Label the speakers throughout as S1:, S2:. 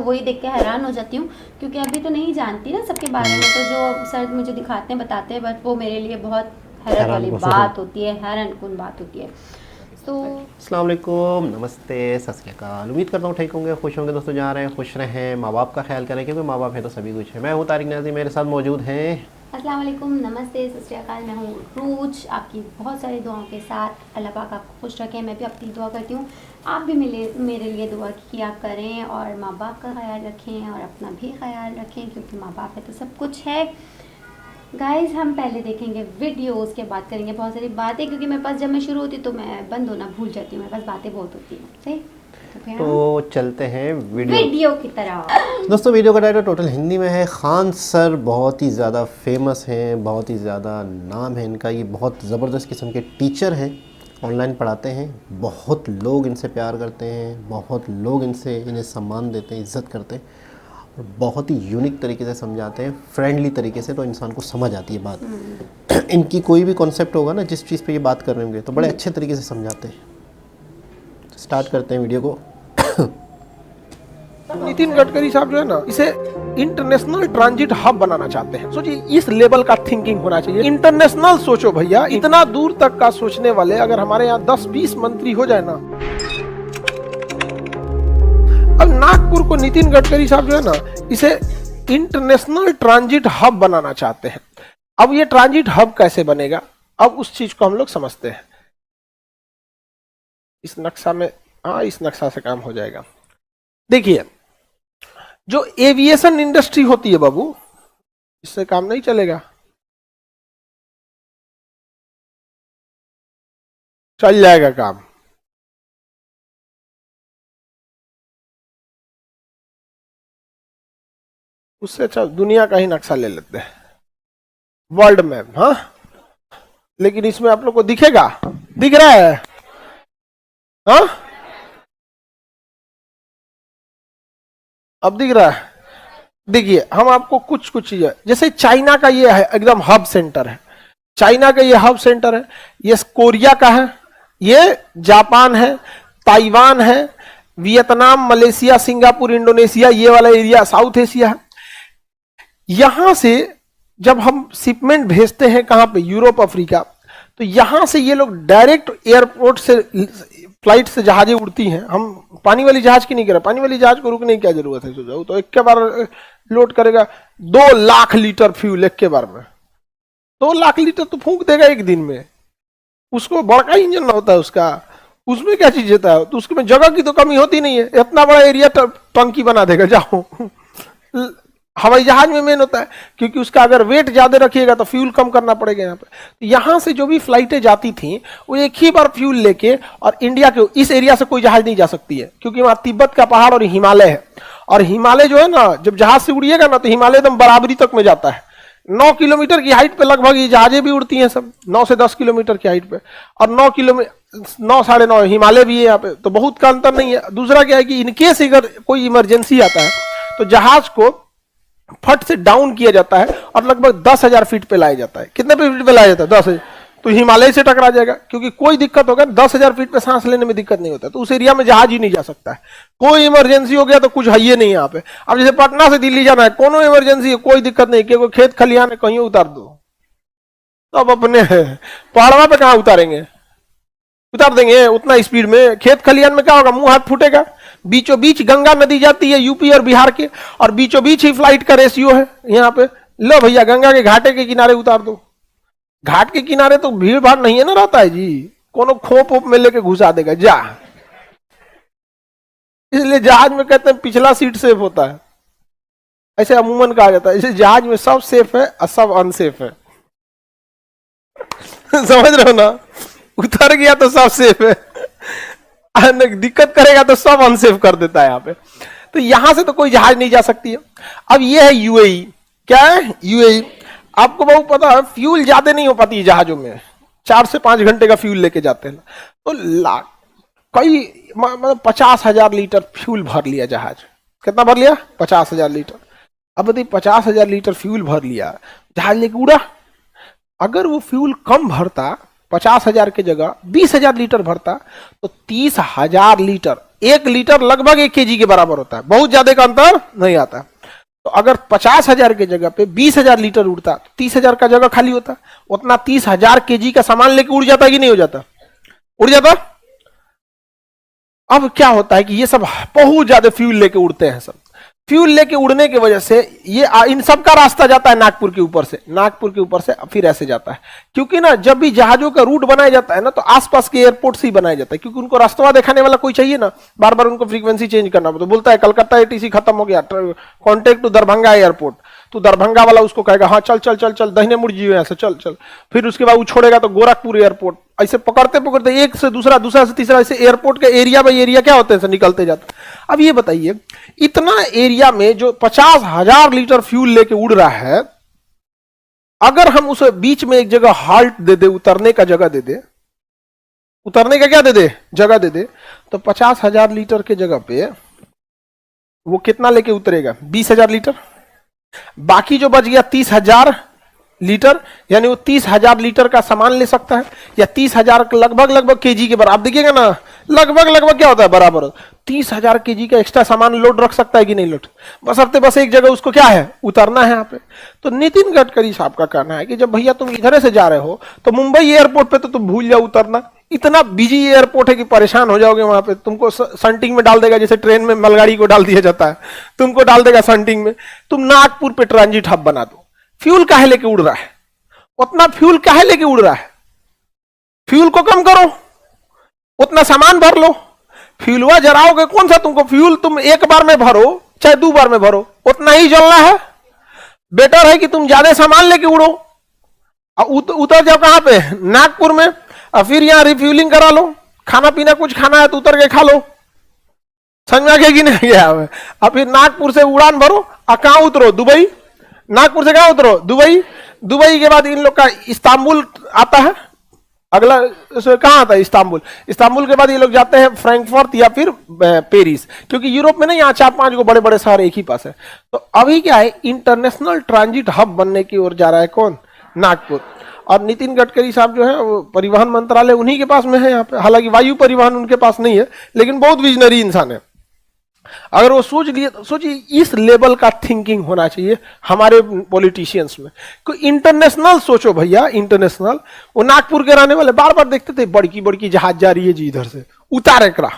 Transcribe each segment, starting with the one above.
S1: वही देख के हैरान हो जाती हूँ, क्योंकि अभी तो नहीं जानती ना सबके बारे में, तो जो सर मुझे दिखाते हैं बताते हैं, बट वो मेरे लिए बहुत हैरत वाली बात होती है, हैरानकुन बात होती है। तो
S2: अस्सलाम वालेकुम, नमस्ते, सत श्री अकाल। उम्मीद करता हूँ ठीक होंगे, खुश होंगे दोस्तों। जा रहे हैं, खुश रहें, माँ बाप का ख्याल करें, क्योंकि माँ बाप है तो सभी कुछ है। मैं हूँ तारिक नाज़ी, मेरे साथ मौजूद हैं।
S1: अस्सलाम वालेकुम, नमस्ते, सत श्री अकाल। मैं हूँ रूज, आपकी बहुत सारी दुआओं के साथ। अल्लाह पाक आपको खुश रखें, मैं भी अपनी दुआ करती हूँ। आप भी मेरे लिए दुआ किया करें, और माँ बाप का ख्याल रखें और अपना भी ख्याल रखें, क्योंकि माँ बाप है तो सब कुछ है। गाइस, हम पहले देखेंगे वीडियो, उसके बाद करेंगे बहुत सारी बातें, क्योंकि मेरे पास जब मैं शुरू होती तो मैं बंद होना भूल जाती हूँ, मेरे पास बातें बहुत होती हैं। सही, तो फिर
S2: तो चलते हैं
S1: वीडियो की तरफ।
S2: दोस्तों, वीडियो का टाइटल टोटल हिंदी में है। खान सर बहुत ही ज़्यादा फेमस हैं, बहुत ही ज़्यादा नाम है इनका। ये बहुत ज़बरदस्त किस्म के टीचर हैं, ऑनलाइन पढ़ाते हैं। बहुत लोग इनसे प्यार करते हैं, बहुत लोग इन्हें सम्मान देते हैं, इज़्ज़त करते हैं, और बहुत ही यूनिक तरीके से समझाते हैं, फ्रेंडली तरीके से, तो इंसान को समझ आती है बात। इनकी कोई भी कॉन्सेप्ट होगा ना, जिस चीज़ पे ये बात कर रहे होंगे, तो बड़े अच्छे तरीके से समझाते हैं। स्टार्ट करते हैं वीडियो को।
S3: नितिन गडकरी साहब जो है ना, इसे इंटरनेशनल ट्रांजिट हब बनाना चाहते हैं। सोचिए, इस लेवल का थिंकिंग होना चाहिए। इंटरनेशनल सोचो भैया, इतना दूर तक का सोचने वाले अगर हमारे यहाँ 10-20 मंत्री हो जाए ना। अब नागपुर को नितिन गडकरी साहब जो है ना, इसे इंटरनेशनल ट्रांजिट हब बनाना चाहते हैं। अब ये ट्रांजिट हब कैसे बनेगा, अब उस चीज को हम लोग समझते हैं। इस नक्शा में, हाँ, इस नक्शा से काम हो जाएगा। देखिए, जो एविएशन इंडस्ट्री होती है बाबू, इससे काम नहीं चलेगा। चल जाएगा काम। उससे अच्छा दुनिया का ही नक्शा ले लेते हैं, वर्ल्ड मैप। हाँ, लेकिन इसमें आप लोग को दिखेगा, दिख रहा है? हाँ, अब दिख रहा है? देखिए, हम आपको कुछ कुछ चीजें, जैसे चाइना का ये है, एकदम हब सेंटर है। चाइना का ये हब सेंटर है। ये कोरिया का है, ये जापान है, ताइवान है, वियतनाम, मलेशिया, सिंगापुर, इंडोनेशिया, ये वाला एरिया साउथ एशिया है। यहां से जब हम शिपमेंट भेजते हैं कहां पे, यूरोप, अफ्रीका, तो यहां से ये लोग डायरेक्ट एयरपोर्ट से, फ्लाइट से जहाजें उड़ती हैं। हम पानी वाली जहाज की नहीं कर रहे, पानी वाली जहाज को रुकने की क्या जरूरत है? सोचो, तो एक के बार लोड करेगा 2 लाख लीटर फ्यूल एक के बार में। 2 लाख लीटर तो फूंक देगा एक दिन में। उसको बड़का इंजन ना होता है उसका, उसमें क्या चीज होता है, तो उसमें जगह की तो कमी होती नहीं है। इतना बड़ा एरिया टंकी बना देगा, जाओ। हवाई जहाज में मेन होता है, क्योंकि उसका अगर वेट ज्यादा रखिएगा तो फ्यूल कम करना पड़ेगा यहाँ पे। तो यहाँ से जो भी फ्लाइटें जाती थी, वो एक ही बार फ्यूल लेके, और इंडिया के इस एरिया से कोई जहाज नहीं जा सकती है, क्योंकि वहां तिब्बत का पहाड़ और हिमालय है। और हिमालय जो है ना, जब जहाज से उड़िएगा ना, तो हिमालय एकदम बराबरी तक में जाता है। 9 किलोमीटर की हाइट पे लगभग ये जहाजें भी उड़ती हैं सब, 9 से 10 किलोमीटर की हाइट पे, और 9 किलोमीटर, 9 साढ़े 9 हिमालय भी है यहाँ पे, तो बहुत का अंतर नहीं है। दूसरा क्या है कि इनकेस अगर कोई इमरजेंसी आता है, तो जहाज को फट से डाउन किया जाता है और लगभग 10,000 फीट पे लाया जाता है। कितने फीट पे लाया जाता है? 10,000। तो हिमालय से टकरा जाएगा, क्योंकि कोई दिक्कत होगा, 10,000 फीट पे सांस लेने में दिक्कत नहीं होता, तो उस एरिया में जहाज ही नहीं जा सकता है। कोई इमरजेंसी हो गया तो कुछ है ही नहीं यहाँ पे। अब जैसे पटना से दिल्ली जाना है, कोनो इमरजेंसी है, कोई दिक्कत नहीं, कि कोई खेत खलिहान है, कहीं उतार दो, तो अब अपने पहाड़वा पे कहाँ उतारेंगे? उतार देंगे उतना स्पीड में? खेत खलिहान में क्या होगा, मुंह हाथ फूटेगा। बीचों बीच गंगा नदी जाती है यूपी और बिहार के, और बीचों बीच ही फ्लाइट का रेशियो है यहाँ पे। लो भैया, गंगा के घाटे के किनारे उतार दो। घाट के किनारे तो भीड़ भाड़ नहीं है ना, रहता है जी, कोनो खोप ओप में लेके घुसा देगा जा। इसलिए जहाज में कहते हैं पिछला सीट सेफ होता है, ऐसे अमूमन कहा जाता है। इसलिए जहाज में सब सेफ है और सब अनसेफ है। समझ रहे हो ना? उतर गया तो सब सेफ है, दिक्कत करेगा तो सब अनसेफ कर देता है यहाँ पे। तो यहां से तो कोई जहाज नहीं जा सकती है। अब ये है यूएई। क्या है? यूएई। आपको बहुत पता है, फ्यूल ज्यादा नहीं हो पाती है जहाजों में, 4 से 5 घंटे का फ्यूल लेके जाते हैं, तो कई मतलब 50,000 लीटर फ्यूल भर लिया जहाज। कितना भर लिया? 50,000 लीटर। अब यदि 50,000 लीटर फ्यूल भर लिया, जहाज लेके उड़ा। अगर वो फ्यूल कम भरता, 50,000 की जगह 20,000 लीटर भरता, तो 30,000 लीटर 1 लीटर लगभग 1 केजी के बराबर होता है, बहुत ज्यादा का अंतर नहीं आता। तो अगर 50,000 के जगह पे 20,000 लीटर उड़ता तो 30,000 का जगह खाली होता, उतना 30,000 केजी का सामान लेके उड़ जाता कि नहीं हो जाता? उड़ जाता। अब क्या होता है कि ये सब बहुत ज्यादा फ्यूल लेके उड़ते हैं, सब फ्यूल लेके उड़ने की वजह से ये इन सब का रास्ता जाता है नागपुर के ऊपर से, नागपुर के ऊपर से फिर ऐसे जाता है। क्योंकि ना जब भी जहाजों का रूट बनाया जाता है ना तो आसपास के एयरपोर्ट से ही बनाया जाता है, क्योंकि उनको रास्ता दिखाने वाला कोई चाहिए ना, बार बार उनको फ्रीक्वेंसी चेंज करना। तो बोलता है कलकत्ता एटीसी खत्म हो गया, कॉन्टेक्ट टू दरभंगा एयरपोर्ट, तो दरभंगा वाला उसको कहेगा हाँ चल चल चल चल दाहिने मुड़ जियो यहाँ से चल चल, फिर उसके बाद वो छोड़ेगा तो गोरखपुर एयरपोर्ट, ऐसे पकड़ते पकड़ते एक से दूसरा, दूसरा से तीसरा, ऐसे एयरपोर्ट के एरिया बाई एरिया क्या होते हैं निकलते जाते। अब ये बताइए इतना एरिया में जो 50,000 लीटर फ्यूल लेके उड़ रहा है, अगर हम उसे बीच में एक जगह हाल्ट दे दे, उतरने का जगह दे दे, उतरने का क्या दे दे, जगह दे दे, तो 50,000 लीटर के जगह पे वो कितना लेके उतरेगा? 20,000 लीटर। बाकी जो बच गया 30,000 लीटर, यानी वो 30,000 लीटर का सामान ले सकता है, या 30,000 लगभग लगभग केजी के बराबर। आप देखिएगा ना लगभग लगभग क्या होता है, बराबर 30,000 केजी का एक्स्ट्रा सामान लोड रख सकता है कि नहीं लोड, बस एक जगह उसको क्या है, उतरना है यहाँ पे। तो नितिन गडकरी साहब का कहना है कि जब भैया तुम इधर से जा रहे हो तो मुंबई एयरपोर्ट पे तो तुम भूल जाओ उतरना, इतना बिजी एयरपोर्ट है कि परेशान हो जाओगे वहां पे, तुमको संटिंग में डाल देगा, जैसे ट्रेन में मालगाड़ी को डाल दिया जाता है, तुमको डाल देगा संटिंग में। तुम नागपुर पे ट्रांजिट हब बना दो। फ्यूल काहे लेके उड़ रहा है, उतना फ्यूल काहे लेके उड़ रहा है? फ्यूल को कम करो, उतना सामान भर लो। फ्यूलवा जराओगे कौन सा, तुमको फ्यूल तुम एक बार में भरो चाहे 2 बार में भरो, उतना ही जलना है। बेटर है कि तुम ज्यादा सामान लेके उड़ो, उतर जाओ कहां पे, नागपुर में, और फिर यहां रिफ्यूलिंग करा लो। खाना पीना कुछ खाना है तो उतर के खा लो, समझ में आ गया कि नहीं गया? अब फिर नागपुर से उड़ान भरो और कहां उतरो, दुबई। नागपुर से कहां उतरो, दुबई। दुबई के बाद इन लोग का इस्तांबुल आता है, अगला कहां आता है, इस्तांबुल। इस्तांबुल के बाद ये लोग जाते हैं फ्रैंकफर्ट या फिर पेरिस, क्योंकि यूरोप में ना यहाँ 4-5 को बड़े बड़े शहर एक ही पास है। तो अभी क्या है, इंटरनेशनल ट्रांजिट हब बनने की ओर जा रहा है कौन, नागपुर। और नितिन गडकरी साहब जो है वो परिवहन मंत्रालय उन्हीं के पास में है यहाँ पे, हालांकि वायु परिवहन उनके पास नहीं है, लेकिन बहुत विजनरी इंसान है। अगर वो सोच लिए तो सोचिए, इस लेवल का थिंकिंग होना चाहिए हमारे पॉलिटिशियंस में। कोई इंटरनेशनल सोचो भैया, इंटरनेशनल। वो नागपुर के रहने वाले बार बार देखते थे बड़की बड़की जहाज जा रही है जी इधर से, उतार एकरा,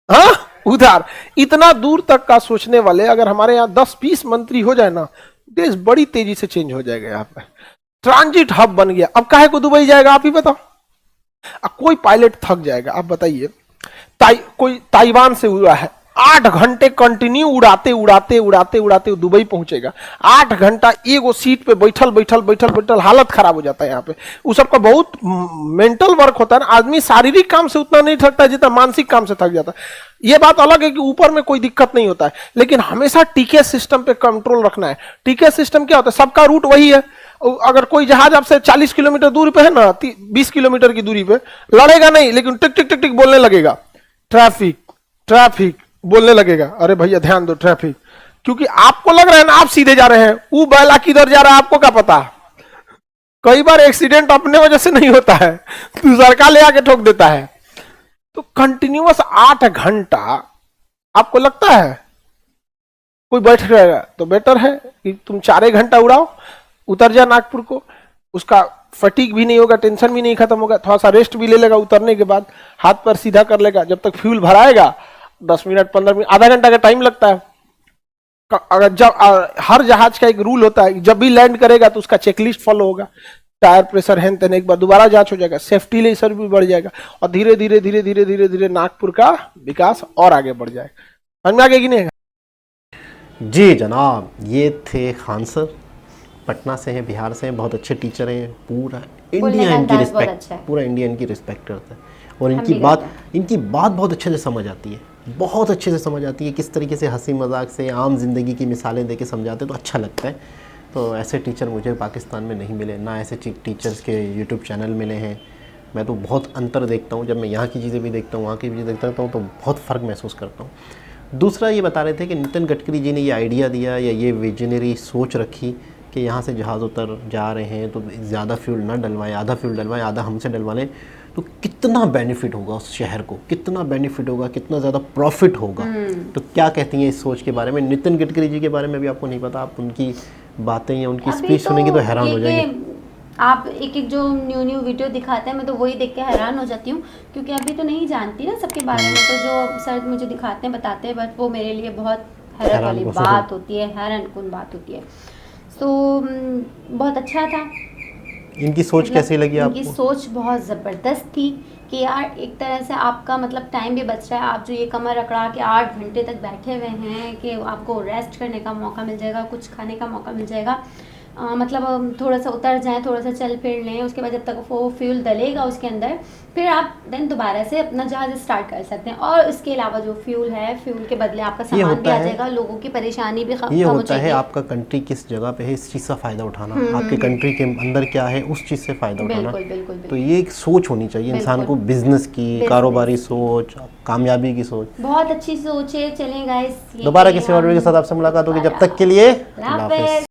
S3: हाँ उतार। इतना दूर तक का सोचने वाले अगर हमारे यहाँ 10-20 मंत्री हो जाए ना, देश बड़ी तेजी से चेंज हो जाएगा। यहाँ पे ट्रांजिट हब बन गया। अब काहे को दुबई जाएगा आप ही बताओ, अब कोई पायलट थक जाएगा। आप बताइए, कोई ताइवान से उड़ा है, 8 घंटे कंटिन्यू उड़ाते उड़ाते उड़ाते उड़ाते दुबई पहुंचेगा। 8 घंटा एगो सीट पे बैठल बैठल बैठल बैठल हालत खराब हो जाता है। यहाँ पे उस सबका बहुत मेंटल वर्क होता है ना, आदमी शारीरिक काम से उतना नहीं थकता जितना मानसिक काम से थक जाता है। ये बात अलग है कि ऊपर में कोई दिक्कत नहीं होता है, लेकिन हमेशा टीके सिस्टम पे कंट्रोल रखना है। टीके सिस्टम क्या होता है, सबका रूट वही है। अगर कोई जहाज आपसे 40 किलोमीटर दूर पे है ना, 20 किलोमीटर की दूरी पे, लड़ेगा नहीं, लेकिन टिक टिक टिक टिक बोलने लगेगा, ट्रैफिक ट्रैफिक बोलने लगेगा। अरे भैया ध्यान दो, ट्रैफिक। क्योंकि आपको लग रहा है ना आप सीधे जा रहे हैं, वो बैला किधर जा रहा है आपको क्या पता। कई बार एक्सीडेंट अपने वजह से नहीं होता है, दूसरा का ले आके ठोक देता है। तो कंटिन्यूअस 8 घंटा आपको लगता है कोई बैठ रहेगा, तो बेटर है कि तुम 4 घंटा उड़ाओ, उतर जा नागपुर को। उसका फटीक भी नहीं होगा, टेंशन भी नहीं खत्म होगा, थोड़ा सा रेस्ट भी ले लेगा, उतरने के बाद हाथ पर सीधा कर लेगा। जब तक फ्यूल भराएगा 10 मिनट 15 मिनट आधा घंटा का टाइम लगता है। अगर जब हर जहाज का एक रूल होता है, जब भी लैंड करेगा तो उसका चेकलिस्ट फॉलो होगा, टायर प्रेशर है तेन एक बार दोबारा जांच हो जाएगा, सेफ्टी लेसर भी बढ़ जाएगा, और धीरे धीरे धीरे धीरे धीरे धीरे नागपुर का विकास और आगे बढ़ जाएगा। समझ में आ गया कि नहीं?
S2: जी जनाब, ये थे खान सर, पटना से हैं, बिहार से हैं, बहुत अच्छे टीचर हैं। पूरा इंडिया इनकी रिस्पेक्ट, पूरा इंडिया इनकी रिस्पेक्ट करता है। और इनकी बात बहुत अच्छे से समझ आती है, बहुत अच्छे से समझ आती है। किस तरीके से हंसी मजाक से आम जिंदगी की मिसालें देके समझाते तो अच्छा लगता है। तो ऐसे टीचर मुझे पाकिस्तान में नहीं मिले, ना ऐसे टीचर्स के यूट्यूब चैनल मिले हैं। मैं तो बहुत अंतर देखता हूँ, जब मैं यहाँ की चीज़ें भी देखता हूँ, वहाँ की भी देखता हूँ, तो बहुत फ़र्क महसूस करता हूँ। दूसरा ये बता रहे थे कि नितिन गडकरी जी ने ये आइडिया दिया या ये विजनरी सोच रखी कि यहाँ से जहाज़ उतर जा रहे हैं तो ज़्यादा फ्यूल ना डलवाएं, आधा फ्यूल डलवाएं, आधा हमसे डलवा लें। तो कितना बेनिफिट होगा उस शहर को, कितना बेनिफिट होगा, कितना ज़्यादा प्रॉफिट होगा। तो क्या कहती हैं इस सोच के बारे में? नितिन गडकरी जी के बारे में भी आपको नहीं पता, आप उनकी बातें या उनकी
S1: अभी
S2: स्पीच सुनेंगे तो हैरान हो जाएंगे।
S1: आप एक एक जो न्यू वीडियो दिखाते हैं, मैं तो वही देख के हैरान हो जाती हूँ, क्योंकि अभी तो नहीं जानती ना सबके बारे में। तो जो सर मुझे दिखाते हैं, बताते हैं, बट वो मेरे लिए बहुत हैरत वाली बात होती है, हैरानकुन बात होती है। तो बहुत अच्छा था।
S2: इनकी सोच कैसी लगी आपको?
S1: इनकी सोच बहुत ज़बरदस्त थी कि यार एक तरह से आपका मतलब टाइम भी बच रहा है। आप जो ये कमर अकड़ा के 8 घंटे तक बैठे हुए हैं कि आपको रेस्ट करने का मौका मिल जाएगा, कुछ खाने का मौका मिल जाएगा। मतलब थोड़ा सा उतर जाएं, थोड़ा सा चल फिर लें, उसके बाद जब तक वो फ्यूल डलेगा उसके अंदर, फिर आप देन दोबारा से अपना जहाज स्टार्ट कर सकते हैं। और इसके अलावा जो फ्यूल है, फ्यूल के बदले आपका सामान भी आ जाएगा, लोगों की परेशानी भी कम
S2: ये
S1: हो
S2: होता है
S1: जाएगी।
S2: आपका कंट्री किस जगह पे है, इस चीज़ का फ़ायदा उठाना, आपके कंट्री के अंदर क्या है उस चीज़ से फ़ायदा उठाना।
S1: बिल्कुल बिल्कुल
S2: तो ये एक सोच होनी चाहिए इंसान को, बिजनेस की, कारोबारी सोच, कामयाबी की सोच।
S1: बहुत अच्छी सोच है। चलें गाइस,
S2: दोबारा किसी और वीडियो के साथ आपसे मुलाकात होगी, जब तक के लिए अल्लाह हाफ़िज़।